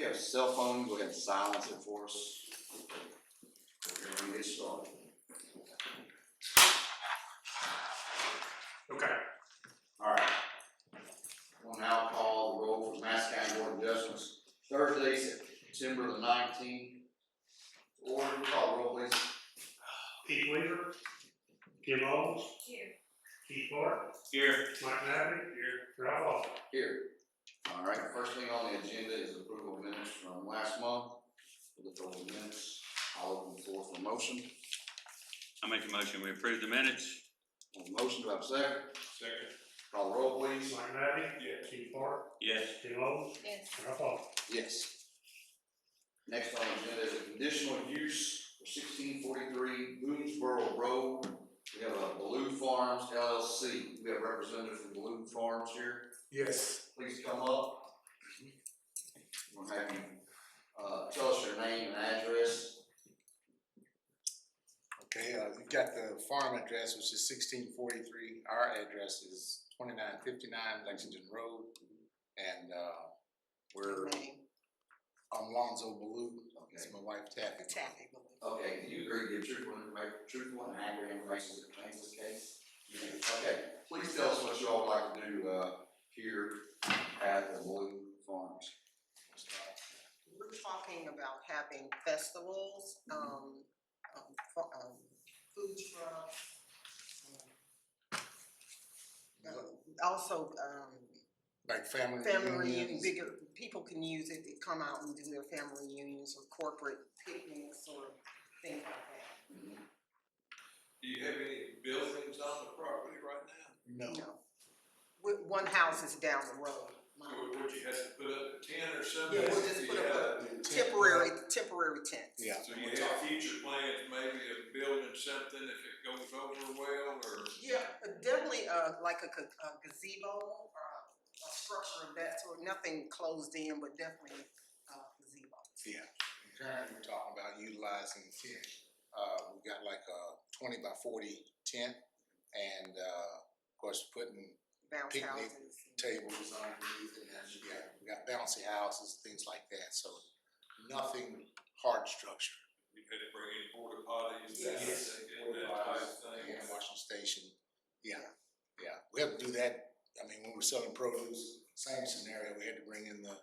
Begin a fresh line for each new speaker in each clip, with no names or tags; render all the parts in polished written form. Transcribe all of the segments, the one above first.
you have a cell phone, go ahead and silence it for us. We're gonna get started.
Okay.
All right. We'll now call the roll for Madison County Board of Adjustments, Thursday, September the 19th. Order, call the roll, please.
Pete Weaver. Kim Owens.
Here.
Keith Clark.
Here.
Mike Nabby. Here. Ralph Allen.
Here. All right, first thing on the agenda is approval of minutes from last month. We'll look over the minutes. I'll open the floor for a motion.
I make a motion, we approve the minutes.
Motion, do I have a second?
Second.
Call the roll, please.
Mike Nabby. Yes. Keith Clark.
Yes.
Kim Owens.
Yes.
Ralph Allen.
Yes. Next on the agenda is a conditional use for 1643 Boonesboro Road. We have a Balloon Farms LLC. We have representatives from Balloon Farms here.
Yes.
Please come up. We'll have you tell us your name and address.
Okay, you've got the farm address, which is 1643. Our address is 2959 Lexington Road, and we're on Lonzo Baloo. It's my wife Taffy.
Okay, do you agree to give truthful and accurate information that pertains to this case? Okay, please tell us what you all would like to do here at the Balloon Farms.
We're talking about having festivals, food trucks, also
Like family
reunion,
reunions.
bigger, people can use it to come out and do their family reunions or corporate picnics or things like that.
Do you have any buildings on the property right now?
No.
No. One house is down the road.
Would you have to put up a tent or something?
Yeah, we'll just put up a temporary tent.
Yeah.
So you have future plans maybe of building something if it goes over well, or?
Yeah, definitely like a gazebo or a structure of that sort, nothing closed in, but definitely gazebo.
Yeah. And currently, we're talking about utilizing tent. We've got like a 20 by 40 tent, and of course, putting
Bounce
picnic
houses.
tables underneath it, and we got bouncy houses, things like that. So nothing hard structure.
You had to bring in porta potties,
Yes.
that type of thing.
Hand washing station. Yeah. We have to do that. I mean, when we're selling produce, same scenario. We had to bring in the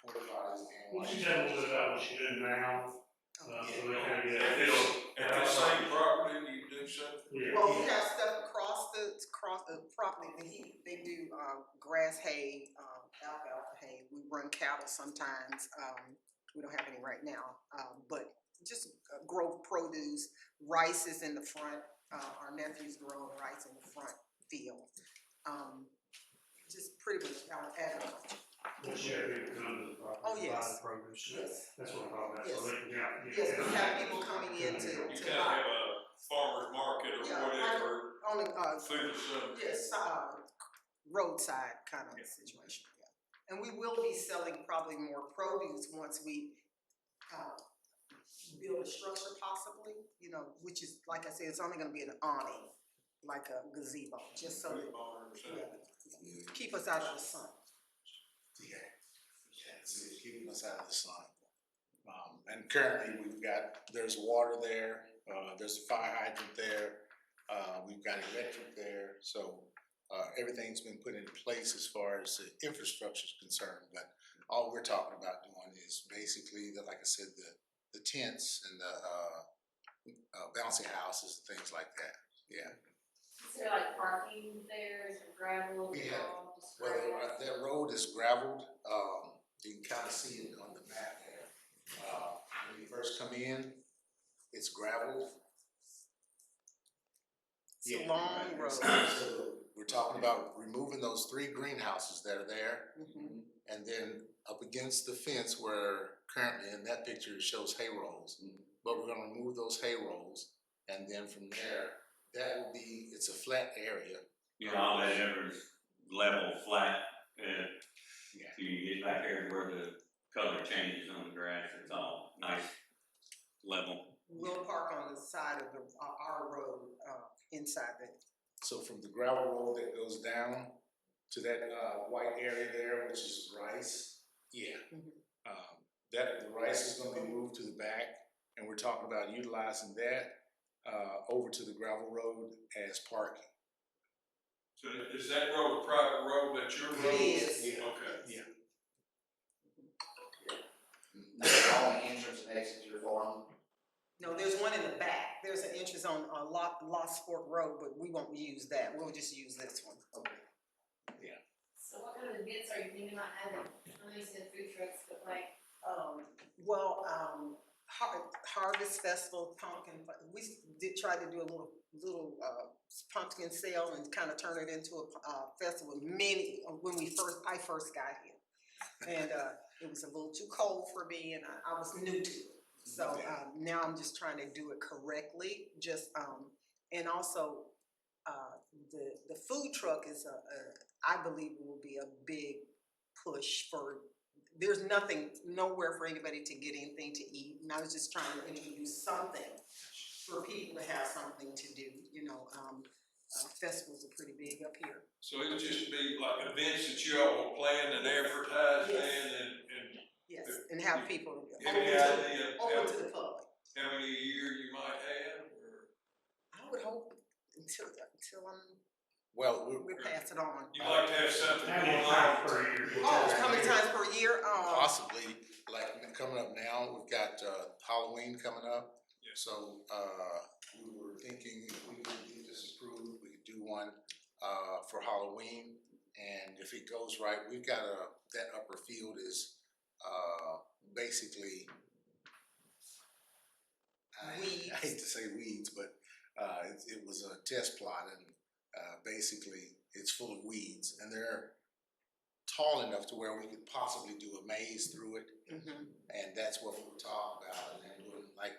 porta potties and hand
Well,
washing.
she's able to do that what she did now. So they kind of get a
At
feel.
the same property, you do something?
Yeah.
Well, we have stuff across the property. They do grass hay, alfalfa hay. We run cattle sometimes. We don't have any right now, but just grow produce. Rice is in the front. Our nephews grow rice in the front field. Just pretty much agriculture.
Well, she had people come to the property.
Oh,
buy
yes.
the produce.
Yes.
That's what I'm talking about.
Yes.
So they can get out.
Yes, we have people coming in to
You kind of
buy.
have a farmer's market or
Yeah,
whatever,
On the
food or something.
yes, roadside kind of situation, yeah. And we will be selling probably more produce once we build a structure possibly, which is, like I said, it's only gonna be an awning, like a gazebo, just so that,
Barn or something.
keep us out of the sun.
Yeah. It's keeping us out of the sun. And currently, there's water there, there's a fire hydrant there, we've got electric there, so everything's been put into place as far as the infrastructure is concerned. But all we're talking about doing is basically, like I said, the tents and the bouncy houses and things like that. Yeah.
Is there like parking there, is there gravel?
Yeah.
Just
Well,
gravel?
that road is gravelled. You can kind of see it on the map there. When you first come in, it's gravelled.
It's a long road.
So we're talking about removing those 3 greenhouses that are there,
Mhm.
and then up against the fence where currently in that picture it shows hay rolls. But we're gonna remove those hay rolls, and then from there, it's a flat area.
You know, all that ever's level, flat,
Yeah.
so you get back there where the color changes on the grass, it's all nice, level.
We'll park on the side of our road, inside the.
So from the gravel road that goes down to that white area there, which is rice, yeah.
Mhm.
talking about utilizing that, over to the gravel road as parking.
So is that road a private road, that's your road?
It is.
Yeah.
Okay.
Yeah.
That's the only entrance and exit to your farm.
No, there's one in the back. There's an entrance on, Lost Fork Road, but we won't use that. We'll just use this one.
So what kind of events are you thinking about having? I know you said food trucks, but like,
Harvest Festival, we did try to do a little pumpkin sale and kind of turn it into a festival. When I first got here, and it was a little too cold for me, and I was new to it. So now I'm just trying to do it correctly. And also the food truck is I believe will be a big push for. There's nowhere for anybody to get anything to eat, and I was just trying to introduce something for people to have something to do, festivals are pretty big up here.
So it'll just be like events that you all will plan and advertise
Yes.
and
Yes, and have people
any idea
open to the public.
how many a year you might have, or
I would hope until
Well,
we pass it on.
you like to have something
How
going
many
on?
times per year?
Oh, how many times per year?
possibly, like coming up now, we've got Halloween coming up.
Yeah.
So we were thinking if we could get this approved, we could do one for Halloween. And if it goes right, we've got that upper field is basically,
Weeds.
I hate to say weeds, but it was a test plot, and basically it's full of weeds, and they're tall enough to where we could possibly do a maze through it. And that's what we were talking about, and then doing like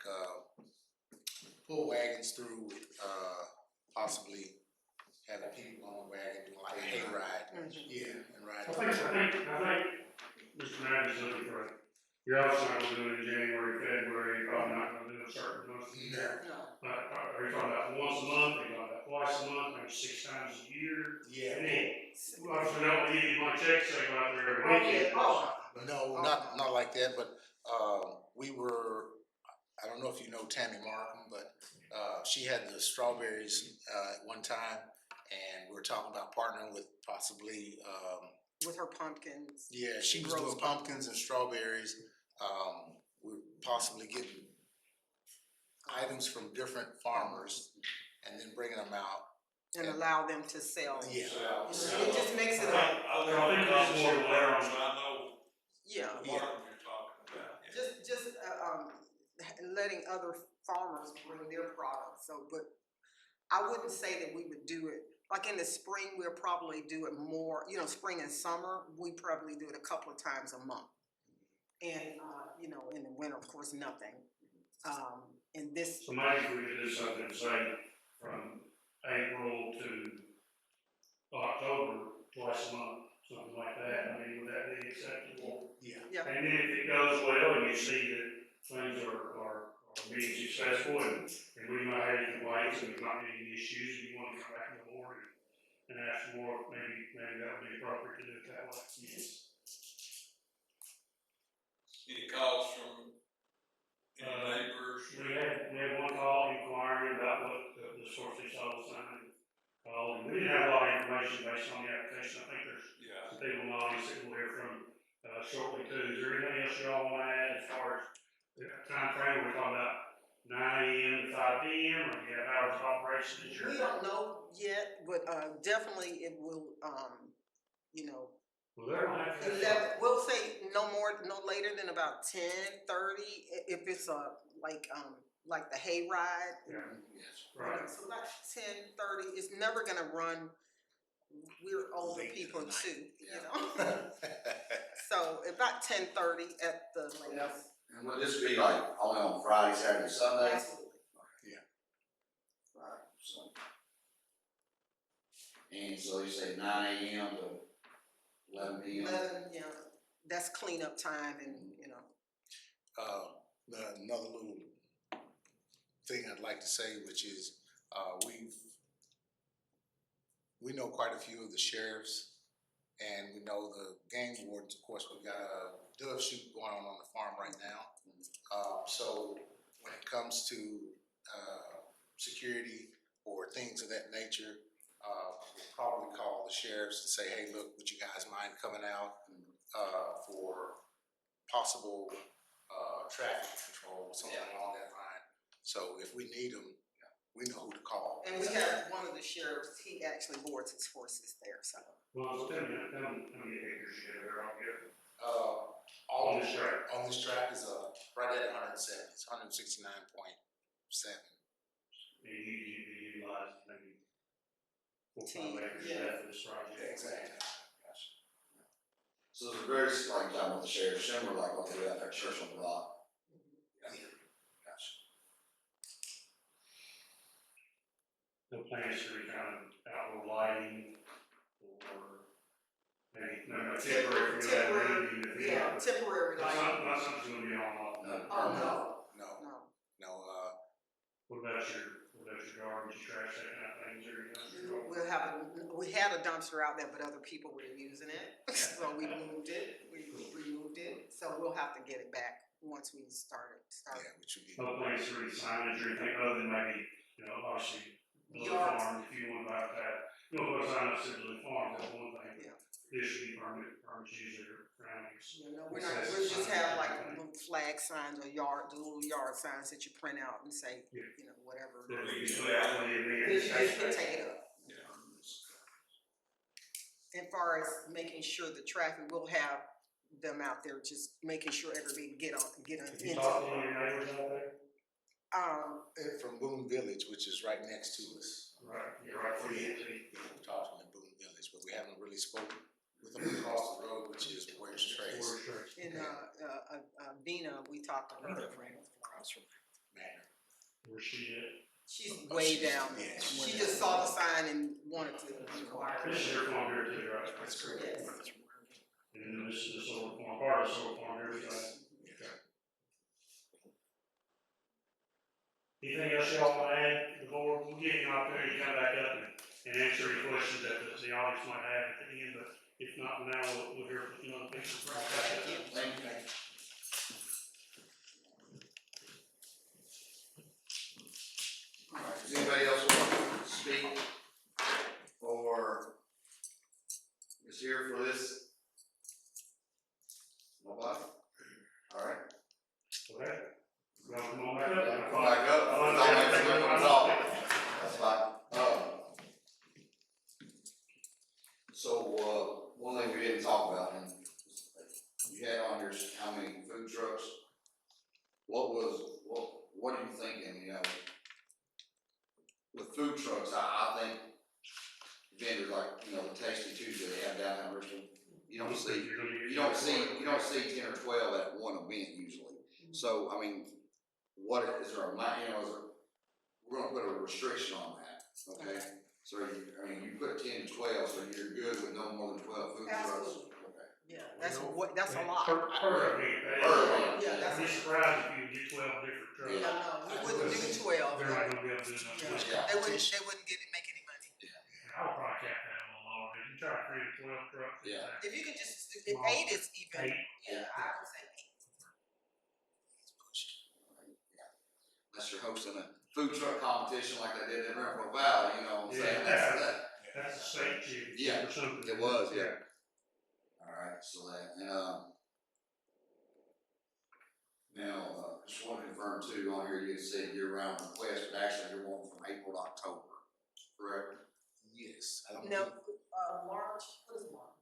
pull wagons through, possibly having people on the wagon doing like a hayride. Yeah, and ride.
I think, Mr. Madden's looking for, you're also not gonna do it in January, February, you're probably not gonna do a certain month.
No.
No.
Are you talking about once a month, are you talking about twice a month, maybe 6 times a year?
Yeah.
And then, well, if we don't give you my check, say go out there every weekend.
No, not like that, but we were, I don't know if you know Tammy Markham, but she had the strawberries at one time, and we were talking about partnering with possibly,
With her pumpkins.
yeah, she was
Grows
doing pumpkins and strawberries. We're possibly getting items from different farmers and then bringing them out.
And allow them to sell.
Yeah.
It just makes it,
I live
I
in
think that's more
Madison,
around-
so I know
yeah,
the market you're talking about.
just letting other farmers bring their products, so, but I wouldn't say that we would do it, like in the spring, we'll probably do it more, spring and summer, we probably do it a couple of times a month. And, in the winter, of course, nothing. And this,
So maybe we could do something, say, from April to October, twice a month, something like that, I mean, would that be acceptable?
Yeah.
yeah,
And then if it goes well and you see that things are being successful and we've not had any complaints and there's not been any issues, and you wanna come back to the board and ask for more, maybe that would be appropriate to do it that way.
Yes.
Any calls from any neighbors?
We had one call inquiring about what the source they saw the sign. And we didn't have a lot of information based on the application. I think there's
Yeah.
some people in the audience that we'll hear from shortly too. Is there anything else y'all wanna add as far as the time frame? We're talking about 9 AM to 5 PM, or do you have hours of operation that you're?
we don't know yet, but, definitely it will,
Well, they're gonna have to.
11, we'll say no later than about 10:30, if it's like the hayride.
Yeah,
Yes.
right.
So about 10:30, it's never gonna run, we're older
Late
people
at night.
too, So about 10:30 at the latest.
And would this be like only on Friday, Saturday, Sunday?
Absolutely.
Right, so. And so you say 9 AM to 11 PM?
11, that's cleanup time and,
Another little thing I'd like to say, which is, we know quite a few of the sheriffs, and we know the game wardens. Of course, we've got a dove shoot going on the farm right now. So when it comes to, security or things of that nature, we'll probably call the sheriffs and say, hey, look, would you guys mind coming out, for possible, traffic control, something along that line. So if we need them, we know who to call.
And we have one of the sheriffs, he actually boards his horses there, so.
Well, tell me how many acres you have there out here?
On
On this track.
On this track is, right at 170, it's 169.7.
And you utilize maybe 4 or 5 acres of
Yeah.
that for this project.
Exactly.
So it's very, like, talking about the sheriff, similar like what they do out there at Church on the Block. Gotcha.
No plans for any kind of outdoor lighting or maybe temporary for that rain.
Yeah, temporary
That's
lighting.
not something gonna be on off.
No.
Oh, no,
No,
no.
no,
What about your garbage, your trash, that kind of thing, is there any dumpster?
We'll have we had a dumpster out there, but other people were using it, so we moved it, we removed it, so we'll have to get it back once we start.
yeah, which would be.
No plans for any signage or anything other than maybe, obviously, Blue
Yards.
Farm, if you want about that. You know, put a sign up that says Blue Farm, that's one thing.
Yeah.
This should be permits usually are surroundings.
We're not, we'll just have like little flag signs or the little yard signs that you print out and say, whatever.
That we use for that when the
You
event.
can take it up. As far as making sure the traffic, we'll have them out there, just making sure everybody get on
Have you
into.
talked to any of your neighbors out there?
From Boone Village, which is right next to us.
Right, you're right for the entry.
Yeah, we talked to them in Boone Village, but we haven't really spoken with them across the road, which is Warriors Trace.
In, Vina, we talked to her.
Manor.
Where's she at?
She's way down.
Yeah,
She just saw the sign and wanted to inquire.
This is your farm here too, right?
That's correct.
Yes.
And then this is the solar farm, part of the solar farm here, right? Anything else y'all want to add to the board? We'll give you an opportunity to come back up and answer any questions that the audience might have at the end, but if not, now we'll hear from other people.
Thank you. All right, does anybody else want to speak or is here for this? Nobody? All right.
Okay? Y'all come on back up.
Come back up. That's fine. So, one thing we didn't talk about, and you had on here how many food trucks? What are you thinking, with food trucks, I think vendors like, the Tasty Tuesday they have down in Richmond, you don't see 10 or 12 at one event usually. So, I mean, what is there we're gonna put a restriction on that, okay? So you put 10 to 12, so you're good with no more than 12 food trucks?
Absolutely.
Okay.
Yeah, that's a lot.
Per event.
Yeah,
I'd be surprised if you get 12 different trucks.
Yeah, no, we wouldn't do 12.
They're not gonna be able to do enough.
Yeah.
They wouldn't make any money.
I would probably cap that a little lower, but you try to create 12 trucks.
Yeah.
If you can just, if 8 is even,
8.
yeah, I would say 8.
Unless you're hosting a food truck competition like they did in Rainbow Valley, you know what I'm saying?
Yeah. That's a state championship
Yeah,
or something.
it was, yeah. Alright, so that, now, just want to confirm too, on here you said year-round request, but actually you're wanting from April to October, correct?
Yes.
No, March, what is March?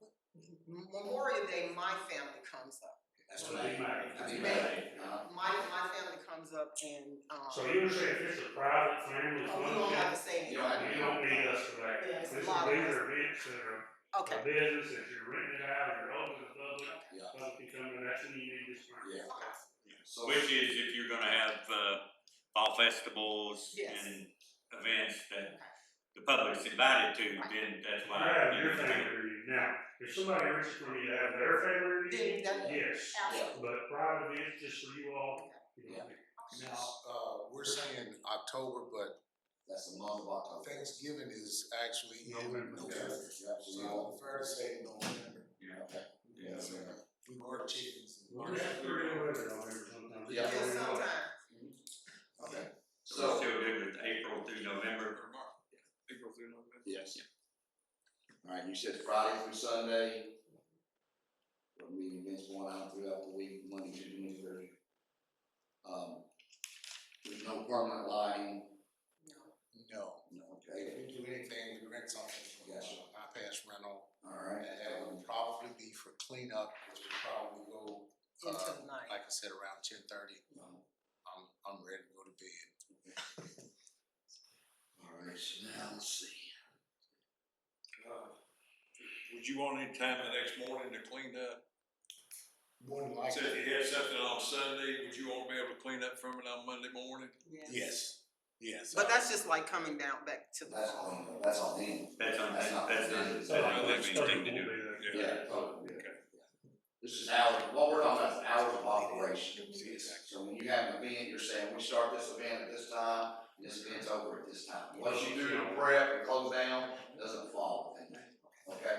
Memorial Day, my family comes up.
That's
So
what
they might.
I mean,
May. My family comes up and,
So you were saying if it's a private family
we don't
function,
have to say
You don't
anything.
you don't need us for that.
Yeah, it's a
This is
lot of
these
us.
are events that are
Okay,
a business, if you're renting it out, or you're open to the public,
Yeah.
public can come in, that's when you need this permit.
yeah,
okay,
so.
Which is if you're gonna have, fall festivals
Yes.
and events that the public's invited to, then that's why.
Yeah, your family reunion. Now, if somebody reaches for me to have their family reunion,
Then
yes,
absolutely.
but private events just for you all, you know.
Yeah.
Now, we're saying October, but
That's the month of October.
Thanksgiving is actually in
November.
November.
Yeah, so you
So
want-
fair to say November.
Yeah.
okay. Yeah,
So,
okay.
we work chickens.
Well, that's pretty good weather out here sometimes.
Yeah.
Yeah, sometimes.
Alright, you said Friday through Sunday. What meeting events going on throughout the week, Monday, Tuesday, Wednesday, Thursday. There's no permanent lighting,
No,
okay,
if we do anything, we rent something from
Gotcha.
bypass rental,
alright,
and that would probably be for cleanup, which would probably go,
Into the night.
like I said, around 10:30. I'm ready to go to bed.
alright, so now let's see.
Would you want any time the next morning to clean up?
More than
So
likely,
if you had something on Sunday, would you want to be able to clean up from it on Monday morning?
yes.
But that's just like coming down back to the.
That's on, that's on him.
That's on,
That's not-
that's the,
So,
that's
that's
the thing to do.
Yeah, totally, yeah. This is hours, what we're talking about is hours of operation. So when you have an event, you're saying, we start this event at this time, and this event's over at this time. What you do to prep and close down doesn't fall within that, okay?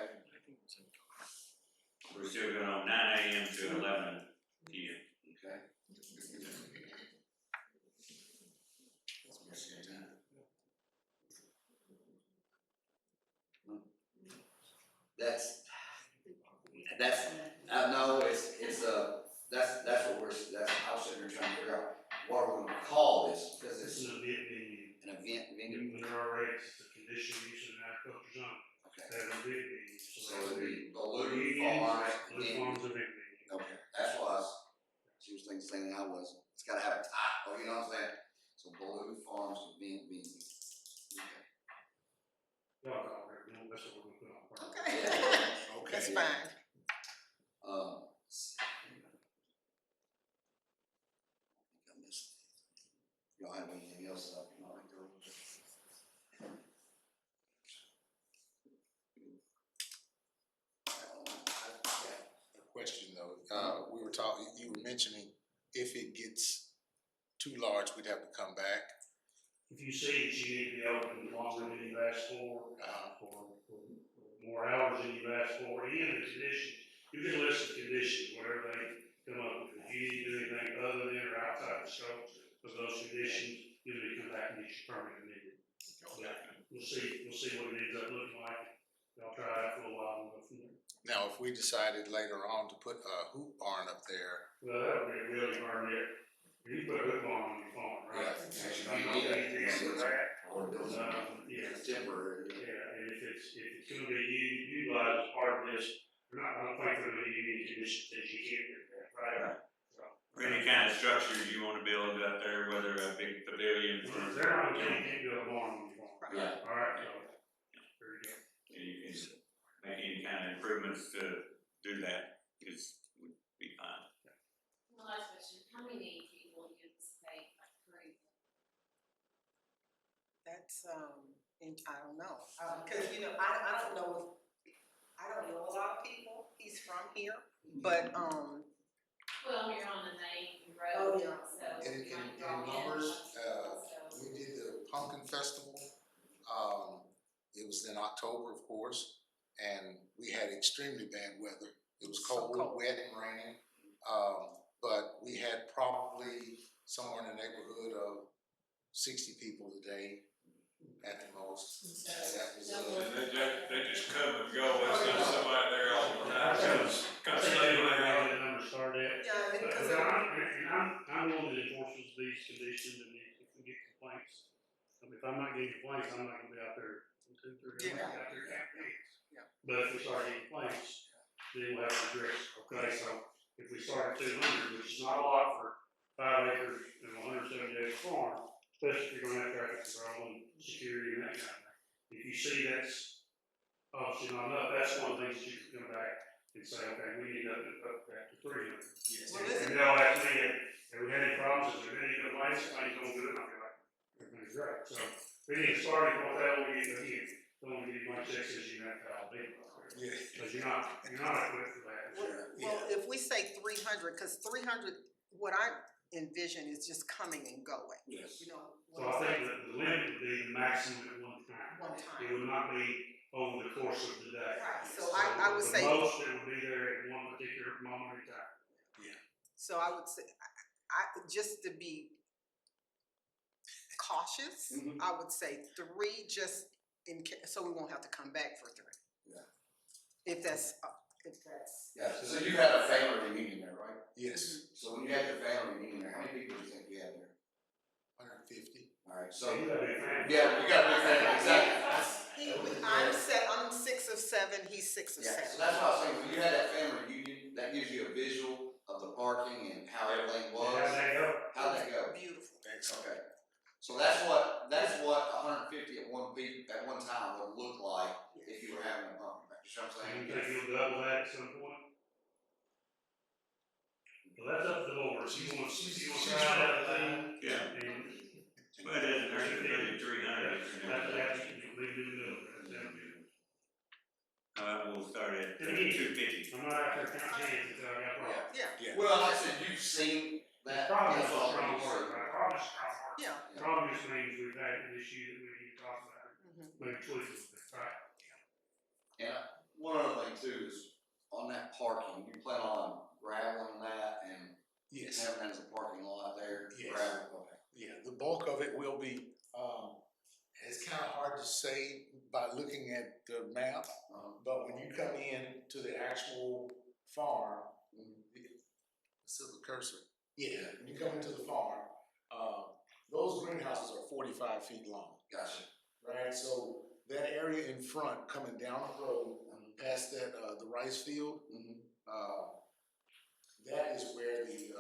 We're still going on 9 AM to 11 PM.
Okay. That's, no, that's what I was sitting there trying to figure out, what we're gonna call this, because
This
it's
is a bit venue.
an event venue.
When there are rates, the condition use in agriculture zone,
Okay,
that is a bit venue.
so it'd be Balloon
Reunions,
Farms,
Blue
venue.
Farms event venue.
Okay, that's what she was thinking, saying I was, it's gotta have a title, you know what I'm saying? So Balloon Farms event venue. Okay.
Y'all got it, no, that's what we're gonna put on. first.
Okay,
Yeah.
that's
Yeah.
fine.
I missed. Y'all have anything else up? You know, like
A question though, we were talking, you were mentioning if it gets too large, we'd have to come back.
If you see that you need to be open longer than you've asked for, or more hours than you've asked for, any of the conditions, you can list the conditions, whatever they come up with. If you need to do anything other than or outside the scope of those conditions, you need to come back and get your permit needed. We'll see what it ends up looking like. I'll try it out for a while and go from there.
Now, if we decided later on to put a hoop barn up there,
Well, that would be a building permit. You can put a hook on your phone, right?
Yeah.
I'm not gonna dig for that.
Or building.
Yeah.
It's temporary.
Yeah, and if it's gonna be utilized as part of this, I don't think there'll be any conditions that you can't do that, right? So,
Or any kind of structure you wanna build up there, whether a big pavilion for,
they're not gonna tell you can't do a barn on your phone.
Yeah.
Alright, so, there you go.
you can make any kind of improvements to do that, would be fine.
One last question, how many people do you anticipate like currently?
That's, and I don't know, cause you know, I don't know a lot of people, he's from here, but,
Well, you're on the main
Oh,
road,
yeah.
so.
In
you might draw in
numbers,
lots of people, so.
we did the pumpkin festival. It was in October, of course, and we had extremely bad weather. It was
So
cold,
cold.
wet and raining. But we had probably somewhere in the neighborhood of 60 people a day at the most. And that was,
And they just come and go, there's not somebody there all the time.
I think they might have that number started at.
Yeah,
But
because
I'm the one that enforces these conditions, and if we get complaints, if I'm not getting complaints, I'm not gonna be out there 2, 3 hours out there campaigns.
Yeah.
But if we start getting complaints, then we'll have to address, okay, so if we start at 200, which is not a lot for 5 acres and 170 acre farm, especially if you're gonna have traffic control and security and that kind of thing. If you see that's obviously not enough, that's one of the things that you can come back and say, okay, we need to up that to 300.
Well, listen,
And they'll ask me, have we had any problems, is there any complaints, things going good, and I'll be like, everything's great. So, we need to start with what that will be again, don't want to give you much excess, you have to have big.
yeah.
Because you're not equipped for that.
well, if we say 300, cause 300, what I envision is just coming and going,
Yes.
you know.
So I think that the limit would be the maximum at one time.
One
It
time.
would not be over the course of the day.
Right, so I would say-
The most, it would be there at one particular moment in time.
So I would say, I just to be cautious,
Mhm.
I would say 3 just in case, so we won't have to come back for 3.
Yeah.
if that's,
Yeah, so you had a family reunion there, right?
Yes,
So when you had your family reunion there, how many people do you think you had there?
150.
Alright,
So
so,
you got a big family.
yeah, you got a big family, exactly.
I'm 6 of 7, he's 6 of
Yeah,
7.
so that's what I was saying, when you had that family reunion, that gives you a visual of the parking and how everything was.
How'd that go?
How'd that go?
Beautiful.
Excellent.
Okay, so that's what 150 at one time would look like if you were having a pumpkin back, you know what I'm
And
saying?
you think you'll double that at some point? Well, that's up to the board, so you want to try that thing?
Yeah.
And
Well, it doesn't hurt to put it 300.
that's, leave it in the middle, that sounds good.
We'll start at
And again,
250.
I'm not out there counting hands until I got a problem.
Yeah,
Yeah.
Well, like I said, you've seen that.
Problem is
that's
a
all
strong
you've
word,
seen.
right? Problem is a strong word.
yeah.
Yeah.
Problem just means we've had an issue that we need to talk about,
Mhm.
maybe tweak it, right?
And one other thing too is on that parking, you plan on graveling that and
Yes.
having that as a parking lot there?
Yes.
Gravel, okay.
Yeah, the bulk of it will be, it's kind of hard to say by looking at the map, but when you come in to the actual farm, still the cursor. Yeah, when you come into the farm, those greenhouses are 45 feet long,
Gotcha.
right? So that area in front, coming down the road, past that, the rice field, that is where the,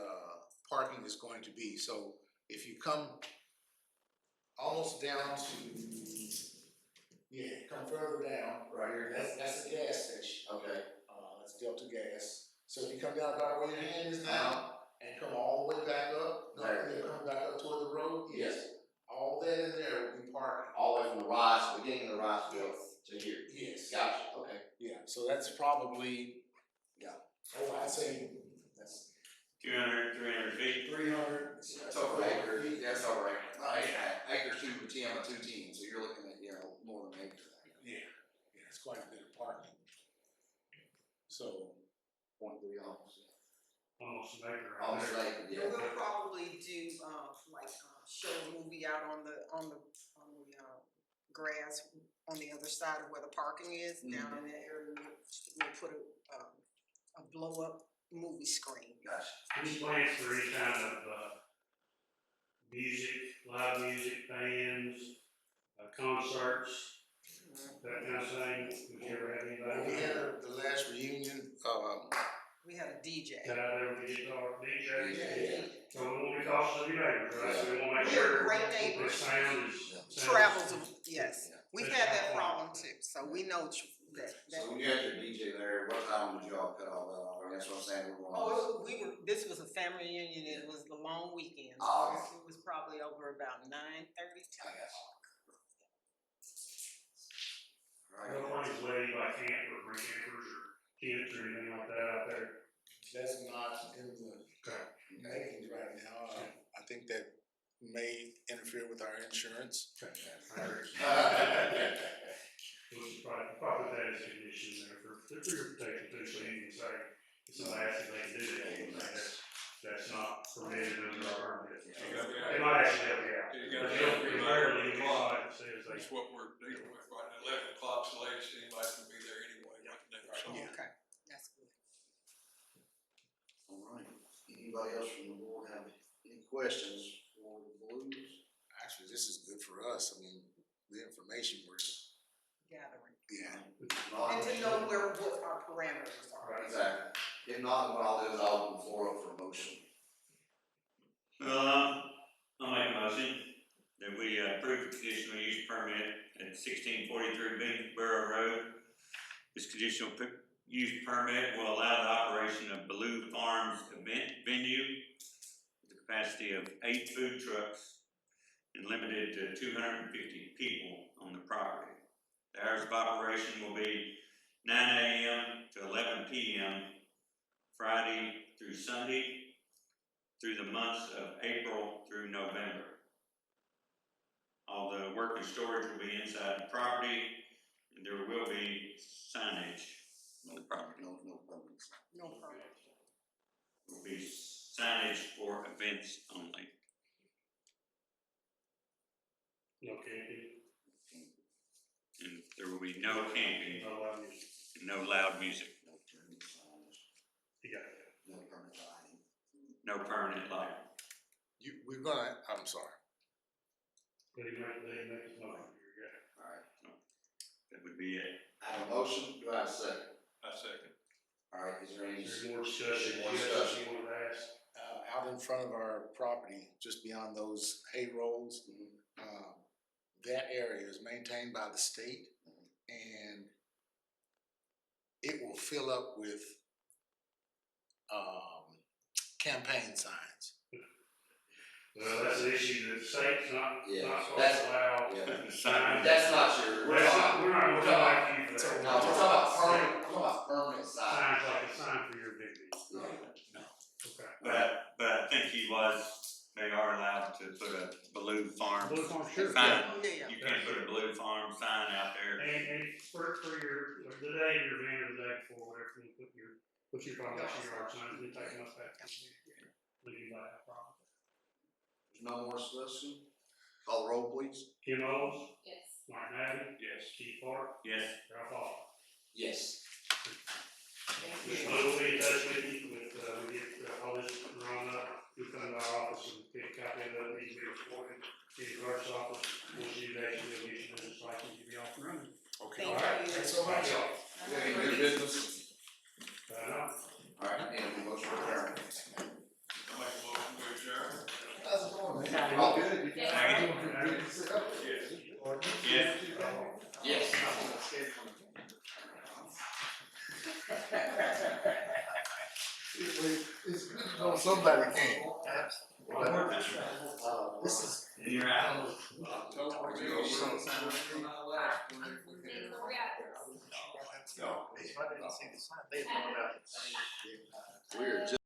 parking is going to be. So if you come almost down to, come further down,
Right here.
that's the gas station,
Okay.
that's Delta Gas. So if you come down about where your hand is now, and come all the way back up,
There.
come back up toward the road,
Yes.
all that in there will be parking.
All the way from the rise, beginning of the rise field to here.
Yes.
Gotcha, okay.
Yeah, so that's probably, I'd say that's
200, 300 feet.
300.
That's over acre, that's over acre. Acre 2 to 10 by 210, so you're looking at, more than an acre.
Yeah, it's quite a bit of parking. So,
0.3 almost.
Almost an acre right
Almost
there.
an acre,
And
yeah.
we'll probably do, show a movie out on the grass on the other side of where the parking is, down in that area. We'll put a blow up movie screen.
Gotcha.
Any plans for any kind of, music, live music, bands, concerts, that kind of thing? Would you ever have
when we
anybody?
had the last reunion,
We had a DJ.
Get out there with the guitar, DJ?
Yeah.
So we won't be cautious of your neighbors, right? So we wanna make
We have
sure
great
the
neighbors.
sound is.
Travels, yes. We've had that problem too, so we know that.
So when you had your DJ there, what time did y'all cut all that off? I mean, that's what I'm saying, we're going on.
This was a family reunion, it was the long weekend.
Oh, okay.
It was probably over about 9:30.
I guess.
No
Alright.
one's lady like camp or bring campers or tents or anything like that out there.
that's not in the makings right now. I think that may interfere with our insurance.
We'll probably put that as a condition there for your protection too, so you can say, it's not asking they can do that, you can say that's not permitted under our permit. It might actually help you out.
You
But
gotta
you don't, you're barely implied, it says they.
That's what we're dealing with right now. 11 o'clock's the latest, anybody can be there anyway right now, so.
Yeah.
Okay, that's good.
Alright, anybody else from the board have any questions for the Blues?
Actually, this is good for us. I mean, the information we're,
Gathering.
Not-
And to know what our parameters are.
Right.
Exactly. If not, what I'll do is I'll open the floor up for a motion.
I'll make a motion that we approve the conditional use permit at 1643 Beansboro Road. This conditional use permit will allow the operation of Baloo Farms event venue with a capacity of 8 food trucks and limited to 250 people on the property. The hours of operation will be 9 a.m. to 11 p.m. Friday through Sunday through the months of April through November. All the work and storage will be inside the property, and there will be signage on the property.
No problems.
No permit.
There will be signage for events only.
No camping,
And there will be no camping
no live music.
and no loud music,
No permanent signs,
Yeah.
no permanent lighting.
no permanent lighting.
We're gonna, I'm sorry.
They make this motion here, yeah.
Alright,
That would be it.
I have a motion, do I have a second?
I second.
Alright, is there any?
Is there more discussion,
More
yes,
discussion.
you wanted to ask?
Out in front of our property, just beyond those hay rolls, that area is maintained by the state, and it will fill up with, campaign signs.
Well, that's an issue that the state's not
Yeah,
supposed
that's-
to allow.
Yeah,
Signs.
that's not your, we're talking,
We're not gonna like you for that.
no, we're talking about permanent, we're talking about permanent signs.
Signs like a sign for your business.
Yeah.
Okay.
But I think they are allowed to put a Blue Farm
Blue Farm, sure.
sign.
Yeah.
You can't put a Blue Farm sign out there.
And for your, the day of your event or the day before, whatever, you put your foundation yard signs, we take them up back. Leave you by that problem.
There's no more discussion? Call the roll, please.
Kim Owens,
Yes.
Mike Madden,
Yes.
Keith Park,
Yes,
Ralph Hall.
Yes.
We'll be in touch with you with, we get all this drawn up, we come to our office and get a copy of it, needs to be recorded, in the clerk's office, we'll see you guys, we'll get your business license, you'll be off and running.
Okay.
Thank
Alright.
you.
Thanks so much.
Y'all.
You have any new business?
No.
Alright, and motion for adjournment.
I make a motion to adjourn.
How's it going, man? All good?
Yes.
yes.
It's good to know somebody came. This is.
And you're out.
October,
Things
we over.
will react.
No.
We're just